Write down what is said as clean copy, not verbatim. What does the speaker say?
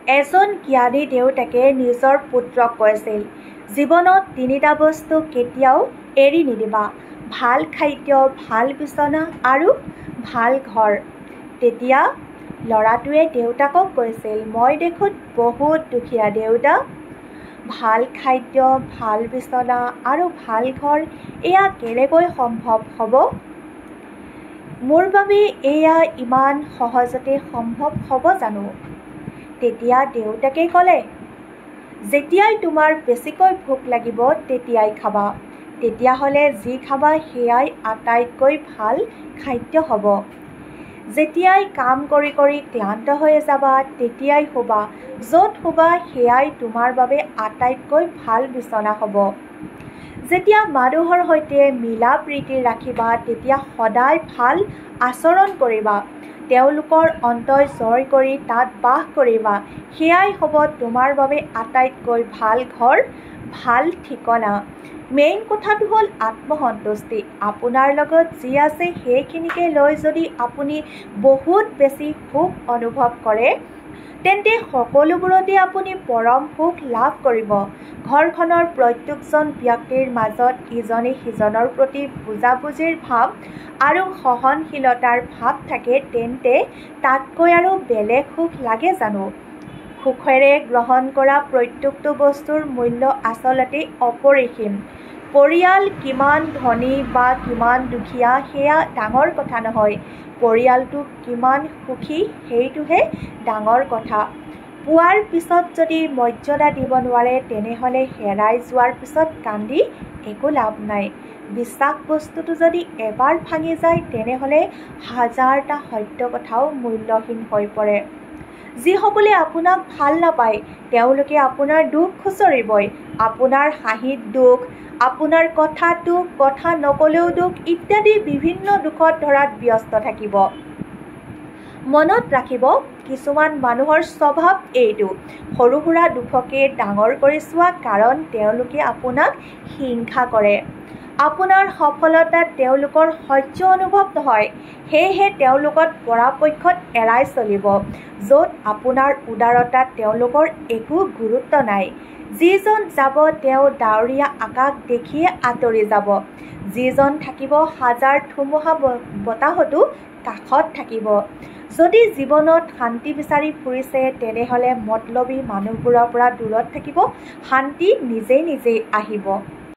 এজন জ্ঞানী দেউতাকে নিজৰ পুত্ৰক কৈছিল, জীৱনত তিনিটা বস্তু কেতিয়াও এৰি নিদিবা, ভাল খাদ্য, ভাল বিচনা আৰু ভাল ঘৰ। তেতিয়া ল'ৰাটোৱে দেউতাকক কৈছিল, মই দেখোন বহুত দুখীয়া দেউতা। ভাল খাদ্য, ভাল বিচনা আৰু ভাল ঘৰ এয়া কেনেকৈ সম্ভৱ হ'ব? মোৰ বাবে এয়া ইমান সহজতে সম্ভৱ হ'ব জানো? তেতিয়া দেউতাকে ক'লে, যেতিয়াই তোমাৰ বেছিকৈ ভোক লাগিব তেতিয়াই খাবা। তেতিয়াহ'লে যি খাবা সেয়াই আটাইতকৈ ভাল খাদ্য হ'ব। যেতিয়াই কাম কৰি কৰি ক্লান্ত হৈ যাবা তেতিয়াই শুবা। য'ত শুবা সেয়াই তোমাৰ বাবে আটাইতকৈ ভাল বিচনা হ'ব। যেতিয়া মানুহৰ সৈতে মিলা প্ৰীতি ৰাখিবা তেতিয়া সদায় ভাল আচৰণ কৰিবা। তেওঁলোকৰ অন্তৰ জয় কৰি তাত বাস কৰিবা। সেয়াই হ'ব তোমাৰ বাবে আটাইতকৈ ভাল ঘৰ, ভাল ঠিকনা। মেইন কথাটো হ'ল আত্মসন্তুষ্টি। আপোনাৰ লগত যি আছে সেইখিনিকে লৈ যদি আপুনি বহুত বেছি সুখ অনুভৱ কৰে তেন্তে সকলোবোৰতে আপুনি পৰম সুখ লাভ কৰিব। ঘৰখনৰ প্ৰত্যেকজন ব্যক্তিৰ মাজত ইজনে সিজনৰ প্ৰতি বুজাবুজিৰ ভাৱ আৰু সহনশীলতাৰ ভাৱ থাকে তেন্তে তাতকৈ আৰু বেলেগ সুখ লাগে জানো? সুখেৰে গ্ৰহণ কৰা প্ৰত্যেকটো বস্তুৰ মূল্য আচলতে অপৰিসীম। পৰিয়াল কিমান ধনী বা কিমান দুখীয়া সেয়া ডাঙৰ কথা নহয়, পৰিয়ালটো কিমান সুখী সেইটোহে ডাঙৰ কথা। পোৱাৰ পিছত যদি মৰ্যাদা দিব নোৱাৰে তেনেহ'লে হেৰাই যোৱাৰ পিছত কান্দি একো লাভ নাই। বিশ্বাস বস্তুটো যদি এবাৰ ভাঙি যায় তেনেহ'লে হাজাৰটা সত্য কথাও মূল্যহীন হৈ পৰে। যিসকলে আপোনাক ভাল নাপায় তেওঁলোকে আপোনাৰ দুখ খুচৰিবই। আপোনাৰ হাঁহিত দুখ, আপোনাৰ কথাত দুখ, কথা নক'লেও দুখ ইত্যাদি বিভিন্ন দুখত ধৰাত ব্যস্ত থাকিব। মনত ৰাখিব, কিছুমান মানুহৰ স্বভাৱ এইটো, সৰু সুৰা দুখকে ডাঙৰ কৰি চোৱা, কাৰণ তেওঁলোকে আপোনাক হিংসা কৰে। আপোনাৰ সফলতাত তেওঁলোকৰ সহ্য অনুভৱ নহয়, সেয়েহে তেওঁলোকক পৰাপক্ষত এৰাই চলিব। য'ত আপোনাৰ উদাৰতাত তেওঁলোকৰ একো গুৰুত্ব নাই। যিজন যাব তেওঁ ডাৱৰীয়া আকাশ দেখিয়ে আঁতৰি যাব। যিজন থাকিব হাজাৰ ধুমুহা বতাহতো কাষত থাকিব। যদি জীৱনত শান্তি বিচাৰি ফুৰিছে তেনেহ'লে মতলবী মানুহবোৰৰ পৰা দূৰত থাকিব, শান্তি নিজে নিজেই আহিব।